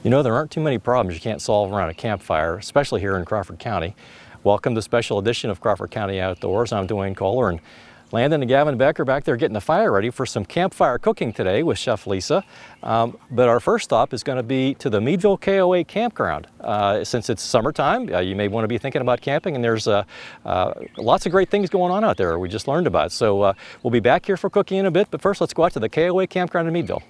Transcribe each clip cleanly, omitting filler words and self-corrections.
You know, there aren't too many problems you can't solve around a campfire, especially here in Crawford County. Welcome to a special edition of Crawford County Outdoors. I'm Dwayne Kohler, and Landon and Gavin Beck are back there getting the fire ready for some campfire cooking today with Chef Lisa. But our first stop is going to be to the Meadville KOA Campground. Since it's summertime, you may want to be thinking about camping, and there's lots of great things going on out there we just learned about. So we'll be back here for cooking in a bit, but first let's go out to the KOA Campground in Meadville.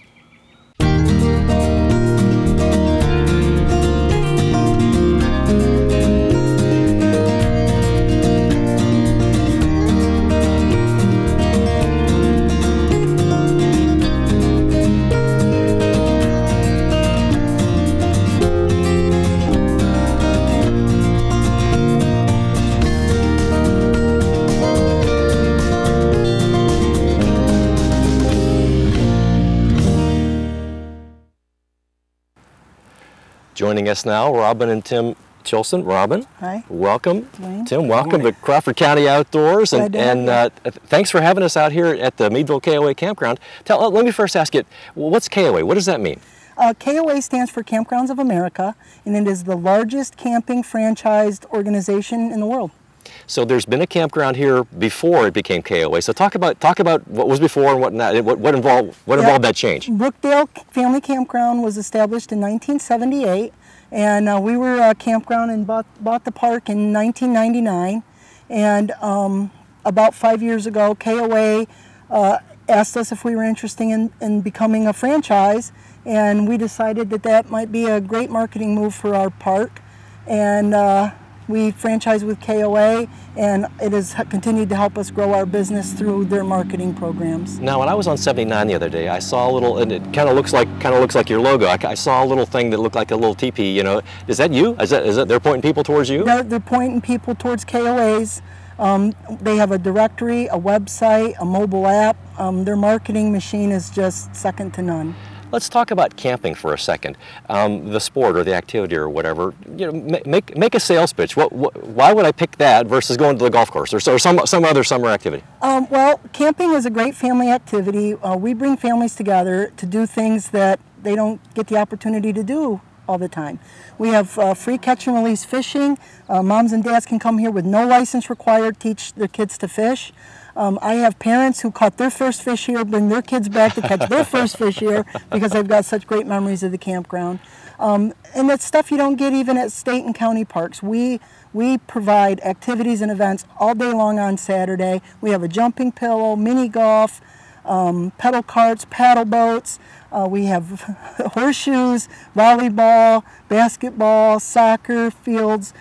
Joining us now, Robin and Tim Chilson. Robin, hi. Welcome. Dwayne. Tim, welcome to Crawford County Outdoors, and thanks for having us out here at the Meadville KOA Campground. Let me first ask you, what's KOA? What does that mean? KOA stands for Kampgrounds of America, and it is the largest camping franchised organization in the world. So there's been a campground here before it became KOA. So talk about what was before and what not. What involved that change? Brookdale Family Campground was established in 1978, and we were a campground and bought the park in 1999. And about 5 years ago, KOA asked us if we were interested in becoming a franchise, and we decided that might be a great marketing move for our park. And we franchised with KOA, and it has continued to help us grow our business through their marketing programs. Now, when I was on 79 the other day, I saw a little, and it kind of looks like your logo. I saw a little thing that looked like a little teepee. You know, is that you? Is that they're pointing people towards you? They're pointing people towards KOA's. They have a directory, a website, a mobile app. Their marketing machine is just second to none. Let's talk about camping for a second. The sport or the activity or whatever. You know, make a sales pitch. Why would I pick that versus going to the golf course or some other summer activity? Well, camping is a great family activity. We bring families together to do things that they don't get the opportunity to do all the time. We have free catch and release fishing. Moms and dads can come here with no license required, teach their kids to fish. I have parents who caught their first fish here, bring their kids back to catch their first fish here because they've got such great memories of the campground. And it's stuff you don't get even at state and county parks. We provide activities and events all day long on Saturday. We have a jumping pillow, mini golf, pedal karts, paddle boats. We have horseshoes, volleyball, basketball, soccer fields,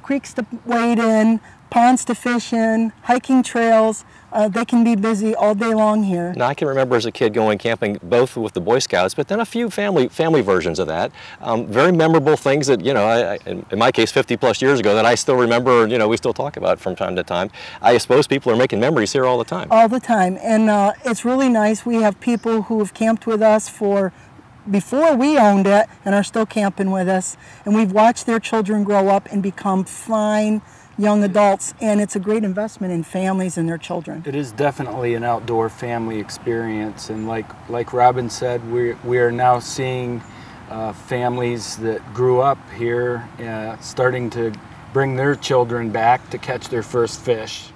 creeks to wade in, ponds to fish in, hiking trails. They can be busy all day long here. Now, I can remember as a kid going camping both with the Boy Scouts, but then a few family versions of that. Very memorable things that, you know, in my case 50 plus years ago, that I still remember, you know, we still talk about from time to time. I suppose people are making memories here all the time. All the time, and it's really nice. We have people who have camped with us before we owned it and are still camping with us, and we've watched their children grow up and become fine young adults, and it's a great investment in families and their children. It is definitely an outdoor family experience, and like Robin said, we are now seeing families that grew up here starting to bring their children back to catch their first fish.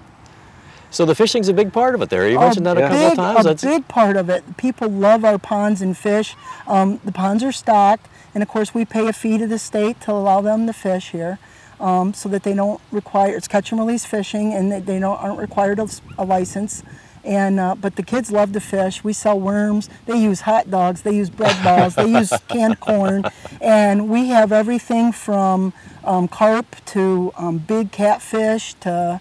So the fishing's a big part of it there. You mentioned that a couple of times. A big part of it. People love our ponds and fish. The ponds are stocked, and of course we pay a fee to the state to allow them to fish here. So that they don't require, it's catch and release fishing, and they aren't required a license. And but the kids love to fish. We sell worms. They use hot dogs. They use bread balls. They use canned corn. And we have everything from carp to big catfish to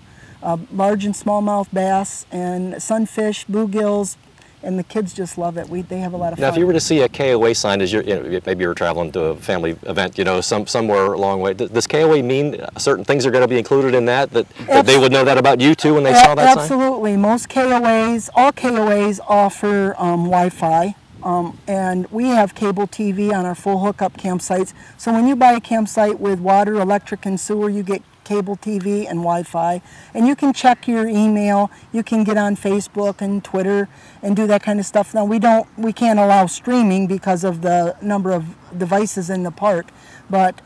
large and smallmouth bass and sunfish, bluegills. And the kids just love it. They have a lot of fun. Now, if you were to see a KOA sign as maybe you're traveling to a family event, you know, somewhere a long way, does KOA mean certain things are going to be included in that they would know that about you too when they saw that sign? Absolutely. Most KOAs, all KOAs offer Wi-Fi, and we have cable TV on our full hookup campsites. So when you buy a campsite with water, electric, and sewer, you get cable TV and Wi-Fi. And you can check your email, you can get on Facebook and Twitter and do that kind of stuff. Now we can't allow streaming because of the number of devices in the park, but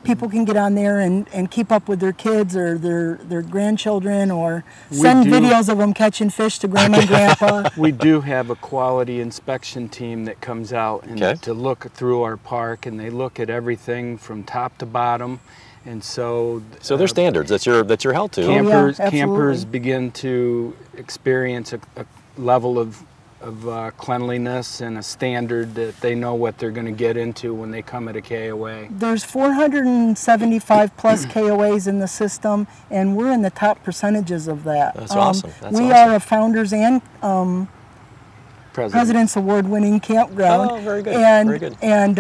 people can get on there and keep up with their kids or their grandchildren, or send videos of them catching fish to Grandma and Grandpa. We do have a quality inspection team that comes out and to look through our park, and they look at everything from top to bottom. And so there's standards that you're held to. Campers begin to experience a level of cleanliness and a standard that they know what they're going to get into when they come at a KOA. There's 475 plus KOAs in the system, and we're in the top percentages of that. That's awesome. We are a Founders and President's Award-winning campground. Oh, very good. And, very good. And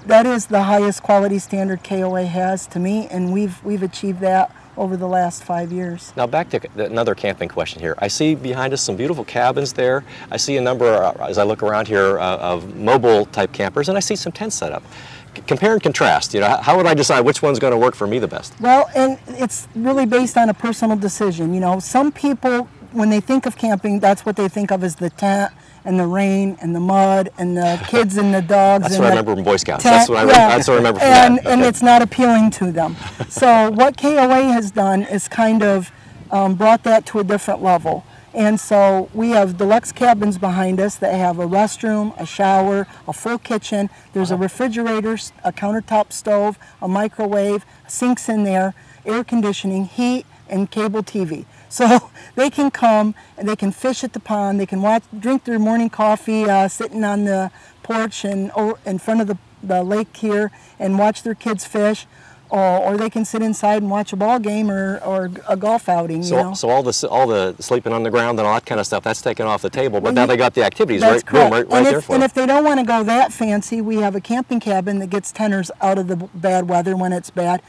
that is the highest quality standard KOA has to me, and we've achieved that over the last 5 years. Now back to another camping question here. I see behind us some beautiful cabins there. I see a number, as I look around here, of mobile type campers, and I see some tents set up. Compare and contrast, how would I decide which one's going to work for me the best? Well, and it's really based on a personal decision. Some people, when they think of camping, that's what they think of as the tent and the rain and the mud and the kids and the dogs. That's and what I remember from Boy Scouts. Tent. That's what I remember from that. And it's not appealing to them. So what KOA has done is kind of brought that to a different level. And so we have Deluxe Cabins behind us that have a restroom, a shower, a full kitchen. There's a refrigerator, a countertop stove, a microwave, sinks in there, air conditioning, heat, and cable TV. So they can come and they can fish at the pond. They can drink their morning coffee sitting on the porch and in front of the lake here and watch their kids fish. Or they can sit inside and watch a ball game or a golf outing. So all the sleeping on the ground and all that kind of stuff, that's taken off the table. But now they got the activities right there for and them. if they don't want to go that fancy, we have a camping cabin that gets tenors out of the bad weather when it's bad.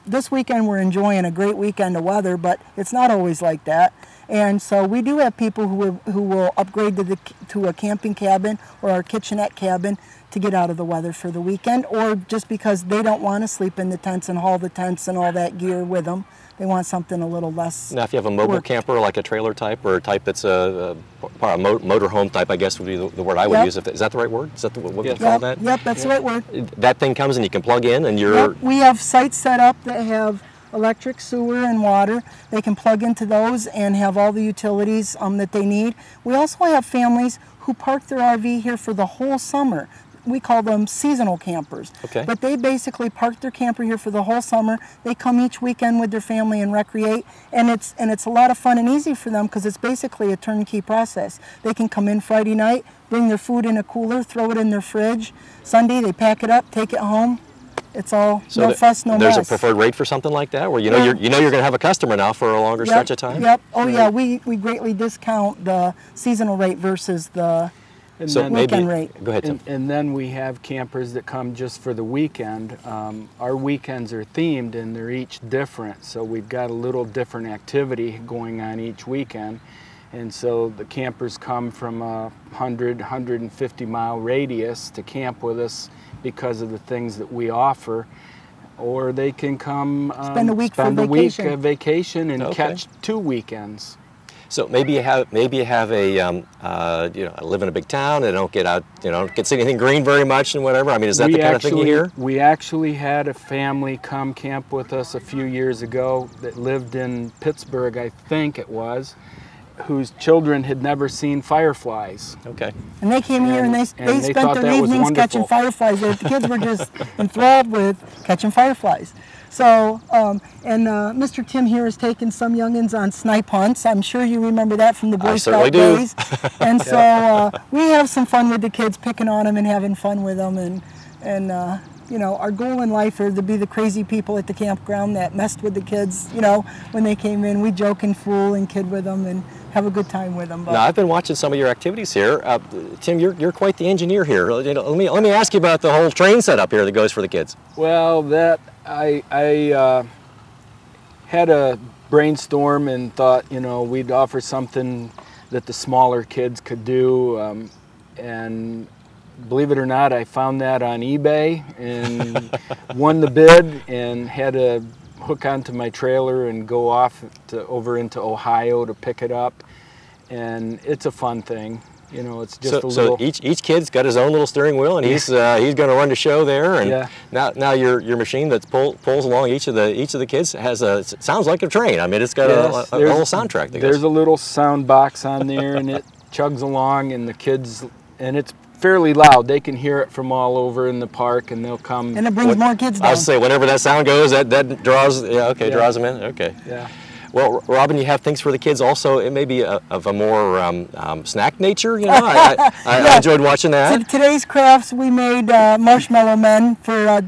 This weekend we're enjoying a great weekend of weather, but it's not always like that. And so we do have people who will upgrade to a camping cabin or our kitchenette cabin to get out of the weather for the weekend, or just because they don't want to sleep in the tents and haul the tents and all that gear with them. They want something a little less. Now, if you have a mobile camper, like a trailer type, or a type that's a motorhome type, I guess would be the word I would use. Is that the right word? Is that what we call that? Yep, that's the right word. That thing comes and you can plug in, and you're. Yep. We have sites set up that have electric, sewer, and water. They can plug into those and have all the utilities that they need. We also have families who park their RV here for the whole summer. We call them seasonal campers. Okay. But they basically park their camper here for the whole summer. They come each weekend with their family and recreate, and it's a lot of fun and easy for them because it's basically a turnkey process. They can come in Friday night, bring their food in a cooler, throw it in their fridge. Sunday they pack it up, take it home. It's all no fuss, no mess. There's a preferred rate for something like that, where you're going to have a customer now for a longer stretch of time. Yep. Oh yeah, we greatly discount the seasonal rate versus the weekend rate. Go ahead, Tim. And then we have campers that come just for the weekend. Our weekends are themed and they're each different, so we've got a little different activity going on each weekend. And so the campers come from a 150 mile radius to camp with us because of the things that we offer, or they can come spend a week vacation and catch 2 weekends. So maybe you have a live in a big town and don't get out, don't get to see anything green very much and whatever. I mean, is that the kind of thing you hear? We actually had a family come camp with us a few years ago that lived in Pittsburgh, I think it was, whose children had never seen fireflies. Okay. And they came here and they spent their evenings catching fireflies. The kids were just enthralled with catching fireflies. So, Mr. Tim here has taken some youngins on snipe hunts. I'm sure you remember that from the Boy Scout days. And so we have some fun with the kids, picking on them and having fun with them. And our goal in life is to be the crazy people at the campground that messed with the kids, when they came in. We joke and fool and kid with them and have a good time with them. Now, I've been watching some of your activities here. Tim, you're quite the engineer here. Let me ask you about the whole train setup here that goes for the kids. Well, I had a brainstorm and thought, we'd offer something that the smaller kids could do, and believe it or not, I found that on eBay and won the bid and had a hook onto my trailer and go off over into Ohio to pick it up, and it's a fun thing. You know, it's just a little. So each kid's got his own little steering wheel, and he's going to run the show there. And yeah. Now your machine that pulls along each of the kids has a, it sounds like a train. I mean, it's got a little soundtrack. There's a little sound box on there, and it chugs along, and the kids, and it's fairly loud. They can hear it from all over in the park, and they'll come. And it brings more kids down. I was say whenever that sound goes, that draws. Yeah, okay, yeah. Draws them in. Okay. Yeah. Well, Robin, you have things for the kids also. It may be of a more snack nature, you know. I enjoyed watching that. So today's crafts, we made marshmallow men for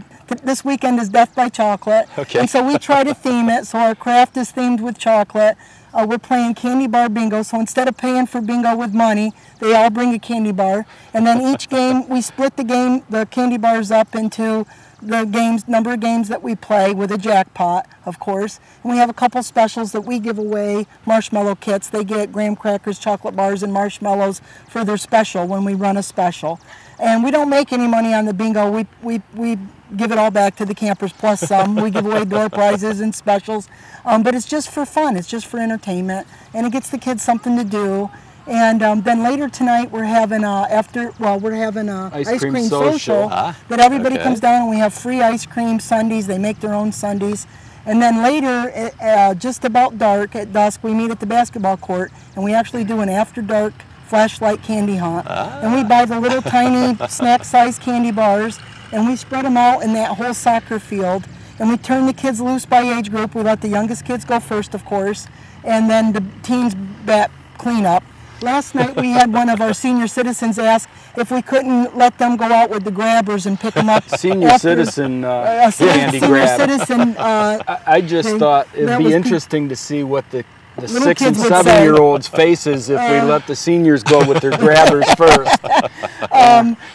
this weekend is Death by Chocolate. Okay. And so we try to theme it, so our craft is themed with chocolate. We're playing candy bar bingo, so instead of paying for bingo with money, they all bring a candy bar. And then each game, we split the candy bars up into the number of games that we play with a jackpot, of course. And we have a couple specials that we give away, marshmallow kits. They get graham crackers, chocolate bars, and marshmallows for their special when we run a special. And we don't make any money on the bingo. We give it all back to the campers plus some. We give away door prizes and specials. But it's just for fun. It's just for entertainment. And it gets the kids something to do. And then later tonight we're having ice cream social that everybody comes down, and we have free ice cream sundaes. They make their own sundaes. And then later, just about dark, at dusk, we meet at the basketball court, and we actually do an after dark flashlight candy hunt. And we buy the little tiny snack-sized candy bars, and we spread them out in that whole soccer field. And we turn the kids loose by age group. We let the youngest kids go first, of course, and then the teens bat cleanup. Last night we had one of our senior citizens ask if we couldn't let them go out with the grabbers and pick them up. Senior citizen candy grab. Citizen, I just thought it'd be interesting to see what the 6- and 7-year-olds' faces if we let the seniors go with their grabbers first.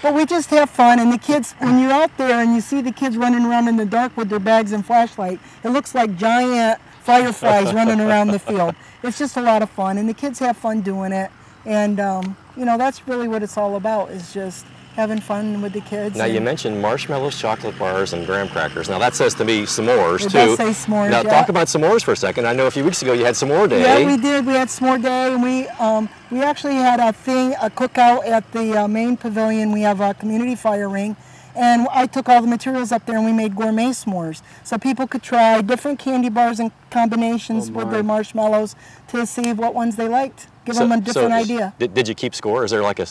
But we just have fun, and the kids, when you're out there and you see the kids running around in the dark with their bags and flashlight, it looks like giant fireflies running around the field. It's just a lot of fun, and the kids have fun doing it. And, you know, that's really what it's all about, is just having fun with the kids. Now, you mentioned marshmallows, chocolate bars, and graham crackers. Now, that says to me s'mores, it too. It does say s'mores, Now, talk about s'mores for a second. I know a few weeks ago you had s'more day. Yeah, we did. We had s'more day, and we actually had a cookout at the main pavilion. We have a community fire ring. And I took all the materials up there, and we made gourmet s'mores. So people could try different candy bars and combinations with their marshmallows to see what ones they liked. Give them a different idea. Did you keep score? Is there like a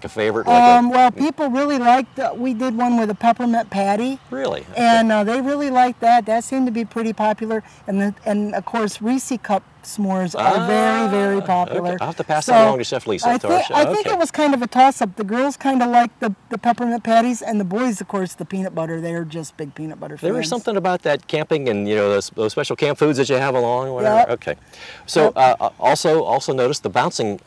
favorite? Well, people really liked. We did one with a peppermint patty. Really? Okay. And they really liked that. That seemed to be pretty popular. And of course, Reese cup s'mores are very, very popular. Okay. I'll have to pass that along to Chef Lisa. I think it was kind of a toss-up. The girls kind of liked the peppermint patties, and the boys, of course, the peanut butter. They're just big peanut butter fans. There was something about that camping and, you know, those special camp foods that you have along or whatever. Yep. Okay. So also notice the bouncing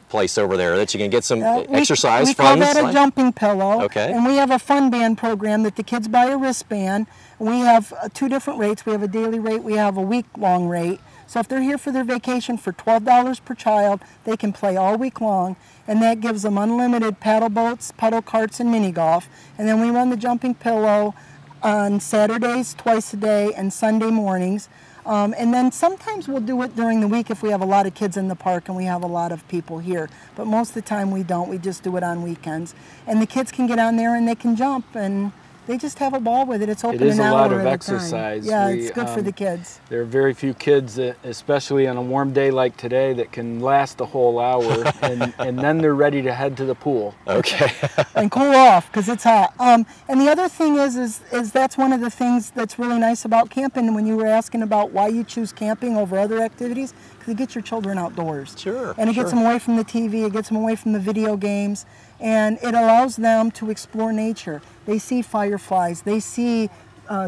place over there that you can get some exercise from. We call that a jumping pillow. Okay. And we have a fun band program that the kids buy a wristband. We have 2 different rates. We have a daily rate. We have a week-long rate. So if they're here for their vacation for $12 per child, they can play all week long, and that gives them unlimited paddle boats, pedal karts, and mini golf. And then we run the jumping pillow on Saturdays twice a day and Sunday mornings. And then sometimes we'll do it during the week if we have a lot of kids in the park and we have a lot of people here. But most of the time we don't. We just do it on weekends. And the kids can get on there and they can jump, and they just have a ball with it. It's open an hour at a time. It is a lot of exercise. Yeah, it's good for the kids. There are very few kids, especially on a warm day like today, that can last the whole hour, and then they're ready to head to the pool. Okay. And cool off, because it's hot. And the other thing is that's one of the things that's really nice about camping. When you were asking about why you choose camping over other activities, because it gets your children outdoors. Sure. And it gets them away from the TV, it gets them away from the video games, and it allows them to explore nature. They see fireflies, they see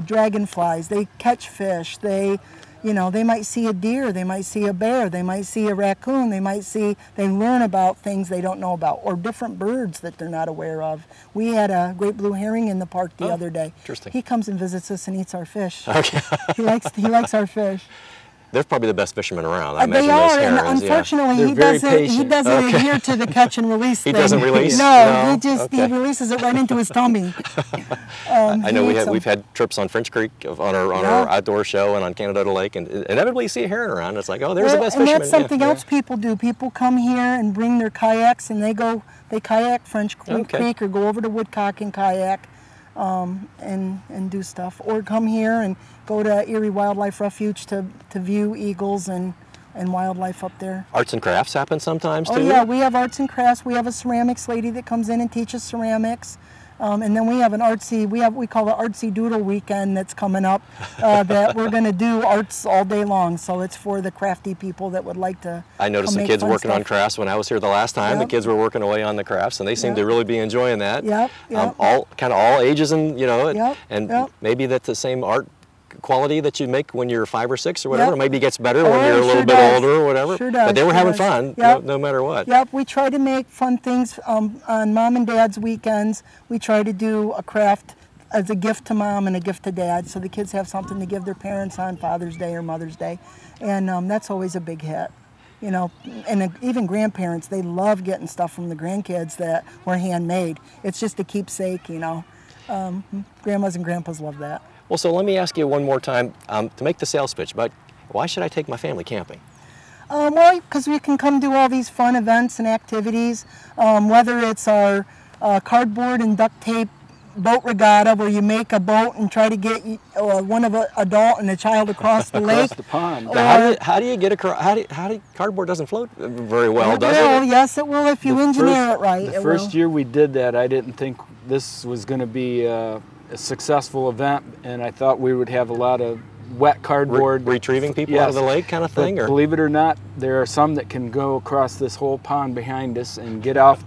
dragonflies, they catch fish, they might see a deer, they might see a bear, they might see a raccoon, they learn about things they don't know about, or different birds that they're not aware of. We had a great blue herring in the park the other day. Interesting. He comes and visits us and eats our fish. Okay. He likes our fish. They're probably the best fishermen around. I They imagine are, those herons, and unfortunately, They're he very doesn't. He patient. doesn't adhere to the catch and release thing. He doesn't release? No, No? he releases it right into his tummy. I know we've had trips on French Creek on our outdoor show and on Canada Lake, and inevitably you see a heron around. It's like, oh, there's the best fisherman. And that's something else people do. People come here and bring their kayaks, and they kayak French Creek or go over to Woodcock and kayak. And do stuff, or come here and go to Erie Wildlife Refuge to view eagles and wildlife up there. Arts and crafts happen sometimes too? Oh yeah, we have arts and crafts. We have a ceramics lady that comes in and teaches ceramics. And then we have we call it Artsy Doodle Weekend that's coming up that we're going to do arts all day long. So it's for the crafty people that would like to. I noticed some kids working on crafts when I was here the last time. The kids were working away on the crafts, and they seemed to really be enjoying that. All ages, and and maybe that's the same art quality that you make when you're 5 or 6 or whatever. Maybe it gets better when you're a little bit older or whatever. Sure does. But they were having fun no matter what. Yep, we try to make fun things on Mom and Dad's weekends. We try to do a craft as a gift to Mom and a gift to Dad, so the kids have something to give their parents on Father's Day or Mother's Day. And that's always a big hit. You know, and even grandparents, they love getting stuff from the grandkids that were handmade. It's just a keepsake, you know. Grandmas and grandpas love that. Well, so let me ask you one more time to make the sales pitch, but why should I take my family camping? Well, because we can come do all these fun events and activities, whether it's our cardboard and duct tape boat regatta where you make a boat and try to get one of an adult and a child across the lake. Across the pond. How do you get across? Cardboard doesn't float very well, does it? Yes, it will if you engineer it right. The first year we did that, I didn't think this was going to be a successful event, and I thought we would have a lot of wet cardboard. Retrieving people out of the lake kind of thing? But believe it or not, there are some that can go across this whole pond behind us and get out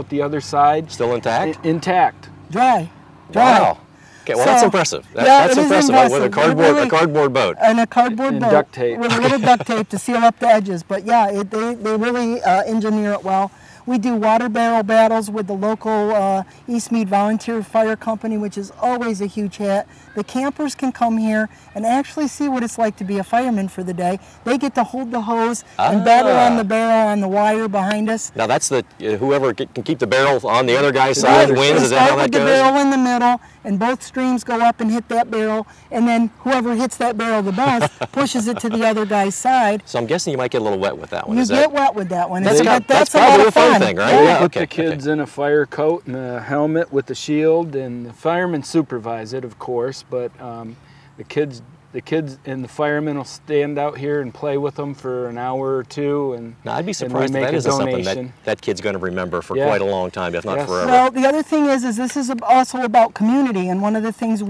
the other side. Still intact? Intact. Dry. Wow. Okay, well, that's impressive. That's impressive with a cardboard boat. And a cardboard boat. Duct tape. With a little duct tape to seal up the edges. But yeah, they really engineer it well. We do water barrel battles with the local East Mead Volunteer Fire Company, which is always a huge hit. The campers can come here and actually see what it's like to be a fireman for the day. They get to hold the hose and battle on the barrel on the wire behind us. Now that's whoever can keep the barrel on the other guy's side wins. Is that how that goes? The barrel in the middle, and both streams go up and hit that barrel, and then whoever hits that barrel the best pushes it to the other guy's side. So I'm guessing you might get a little wet with that one. You get wet with that one. That's probably a fun thing, right? Yeah, put the kids in a fire coat and a helmet with a shield, and the firemen supervise it, of course, but the kids and the firemen will stand out here and play with them for an hour or two. And now, I'd be surprised if that isn't something that kid's going to remember for quite a long time, if not forever. Well, the other thing is this is also about community, and one of the things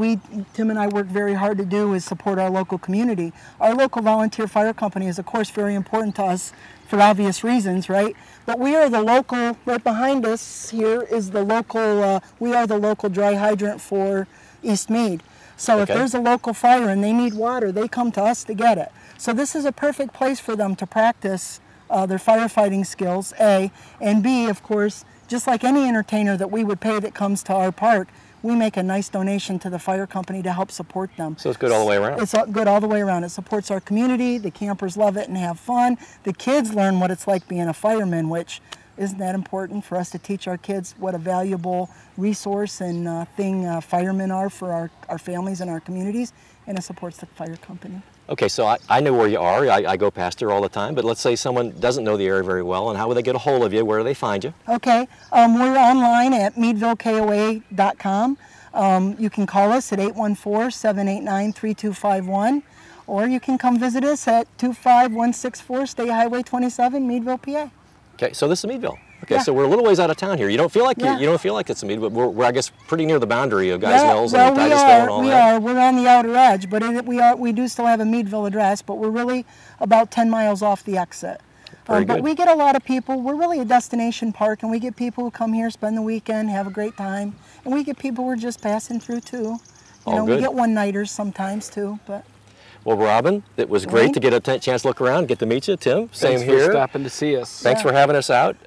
Tim and I work very hard to do is support our local community. Our local volunteer fire company is, of course, very important to us for obvious reasons, right? But we are the local, right behind us here is the local, we are the local dry hydrant for East Mead. So if there's a local fire and they need water, they come to us to get it. So this is a perfect place for them to practice their firefighting skills, A, and B, of course, just like any entertainer that we would pay that comes to our park, we make a nice donation to the fire company to help support them. So it's good all the way around? It's good all the way around. It supports our community, the campers love it and have fun. The kids learn what it's like being a fireman, which isn't that important for us to teach our kids what a valuable resource and thing firemen are for our families and our communities, and it supports the fire company. Okay, so I know where you are. I go past here all the time, but let's say someone doesn't know the area very well, and how would they get a hold of you? Where do they find you? Okay, we're online at meadvillekoa.com. You can call us at 814-789-3251, or you can come visit us at 25164 State Highway 27, Meadville, PA. Okay, so this is Meadville. Okay, so we're a little ways out of town here. You don't feel like you don't feel like it's a Meadville. We're I guess pretty near the boundary of Guys Mills and Titusville and all that. We're on the outer edge, but we do still have a Meadville address, but we're really about 10 miles off the exit. But we get a lot of people. We're really a destination park, and we get people who come here, spend the weekend, have a great time, and we get people who are just passing through too. You know, we get one-nighters sometimes too, but. Well, Robin, it was great to get a chance to look around, get to meet you. Tim, same Thanks here. for stopping to see us. Thanks for having us out.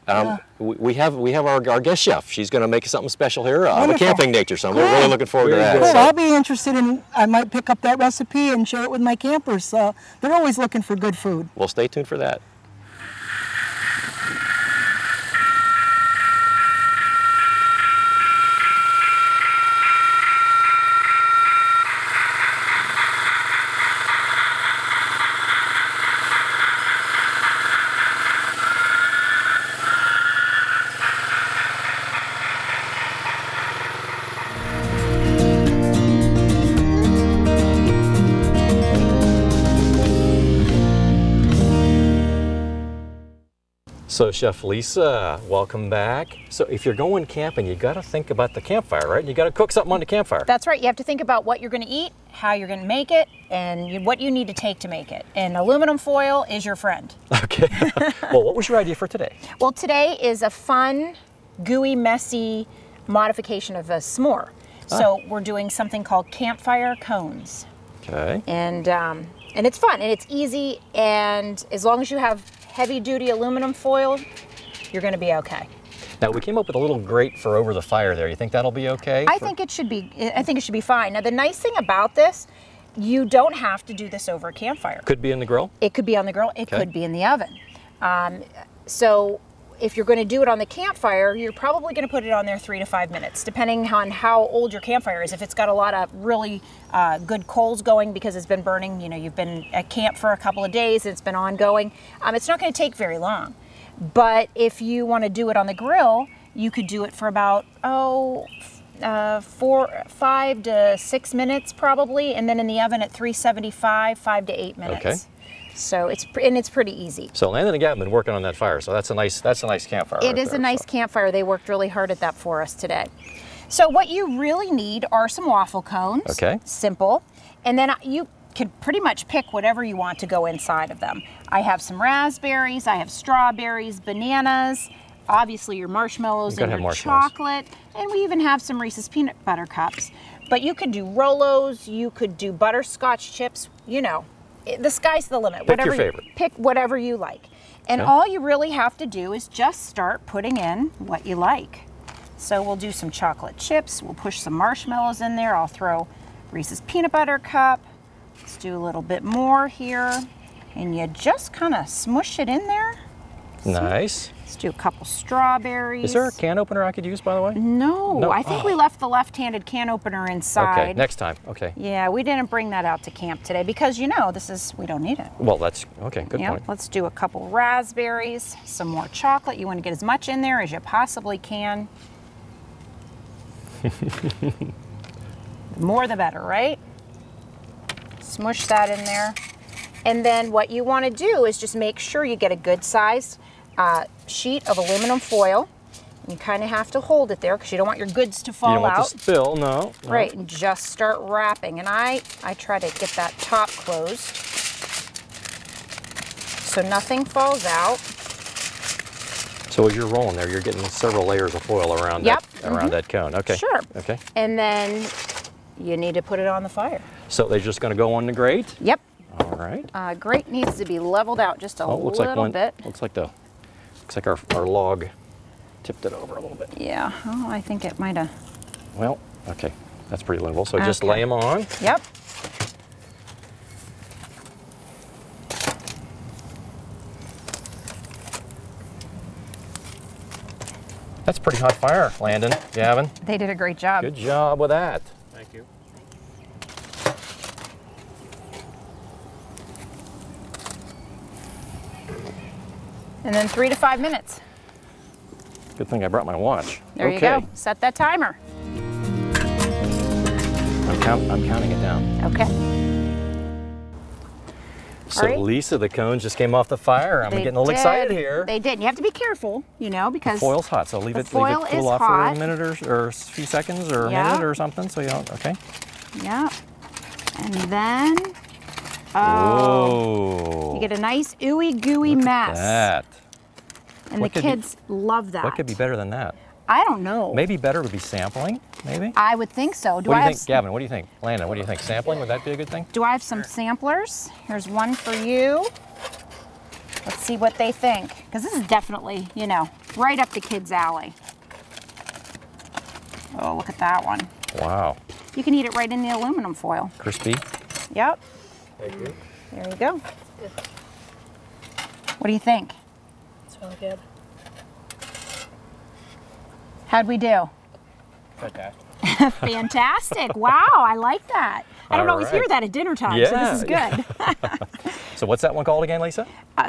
We have our guest chef. She's going to make us something special here of a camping nature. So we're really looking forward to that. Cool. I'll be interested in. I might pick up that recipe and share it with my campers. They're always looking for good food. Well, stay tuned for that. So Chef Lisa, welcome back. So if you're going camping, you got to think about the campfire, right? You got to cook something on the campfire. That's right. You have to think about what you're going to eat, how you're going to make it, and what you need to take to make it. And aluminum foil is your friend. Okay. Well, what was your idea for today? Well, today is a fun, gooey, messy modification of a s'more. So we're doing something called campfire cones. Okay. And it's fun and it's easy, and as long as you have heavy-duty aluminum foil, you're going to be okay. Now we came up with a little grate for over the fire there. You think that'll be okay? I think it should be fine. Now the nice thing about this, you don't have to do this over a campfire. Could be in the grill? It could be on the grill. It could be in the oven. So if you're going to do it on the campfire, you're probably going to put it on there 3 to 5 minutes, depending on how old your campfire is. If it's got a lot of really good coals going because it's been burning, you know, you've been at camp for a couple of days, it's been ongoing, it's not going to take very long. But if you want to do it on the grill, you could do it for about, 5 to 6 minutes probably, and then in the oven at 375, 5 to 8 minutes. Okay. So it's pretty easy. So Landon and Gavin have been working on that fire, so that's a nice campfire. It is a nice campfire. They worked really hard at that for us today. So what you really need are some waffle cones. Okay. Simple. And then you can pretty much pick whatever you want to go inside of them. I have some raspberries, I have strawberries, bananas, obviously your marshmallows and your chocolate, and we even have some Reese's peanut butter cups. But you could do Rolos, you could do butterscotch chips, you know. The sky's the limit. Pick your favorite. Pick whatever you like. And all you really have to do is just start putting in what you like. So we'll do some chocolate chips. We'll push some marshmallows in there. I'll throw Reese's peanut butter cup. Let's do a little bit more here. And you just kind of smush it in there. Nice. Let's do a couple strawberries. Is there a can opener I could use, by the way? No. I think we left the left-handed can opener inside. Okay, next time. Okay. Yeah, we didn't bring that out to camp today because, you know, we don't need it. Well, that's, okay, good point. Let's do a couple raspberries, some more chocolate. You want to get as much in there as you possibly can. The more the better, right? Smush that in there. And then what you want to do is just make sure you get a good size sheet of aluminum foil. You kind of have to hold it there because you don't want your goods to fall out. You don't want to spill, no. Right, and just start wrapping. And I try to get that top closed so nothing falls out. So as you're rolling there, you're getting several layers of foil around that cone. Okay. Sure. Okay. And then you need to put it on the fire. So they're just going to go on the grate? Yep. All right. Grate needs to be leveled out just a little bit. Looks like our log tipped it over a little bit. Yeah. Oh, I think it might have. Well, okay. That's pretty level. So just lay them on. Yep. That's pretty hot fire, Landon, Gavin. They did a great job. Good job with that. Thank you. And then 3 to 5 minutes. Good thing I brought my watch. There you go. Set that timer. I'm counting it down. Okay. So Lisa, the cones just came off the fire. I'm getting a little excited here. They did. You have to be careful, you know, because the foil's hot. So leave it cool off for a minute or a few seconds or a minute or something. So you don't. Okay. Yeah. And then you get a nice ooey gooey mess. That. And the kids love that. What could be better than that? I don't know. Maybe better would be sampling. maybe? I would think so. What do you think, Gavin? What do you think? Landon, what do you think? Sampling, would that be a good thing? Do I have some samplers? Here's one for you. Let's see what they think. Because this is definitely, you know, right up the kids' alley. Oh, look at that one. Wow. You can eat it right in the aluminum foil. Crispy. Yep. Thank you. There you go. What do you think? It's really good. How'd we do? Fantastic. Fantastic. Wow, I like that. I don't always hear that at dinner time, so this is good. So what's that one called again, Lisa?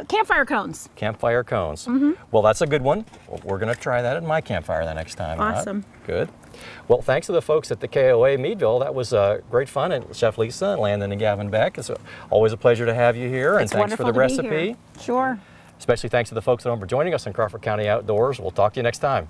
Campfire cones. Campfire cones. Well, that's a good one. We're going to try that at my campfire the next time. Awesome. Good. Well, thanks to the folks at the KOA Meadville. That was great fun. And Chef Lisa and Landon and Gavin Beck. It's always a pleasure to have you here. It's and thanks for the recipe. Sure. Especially thanks to the folks at home for joining us in Crawford County Outdoors. We'll talk to you next time.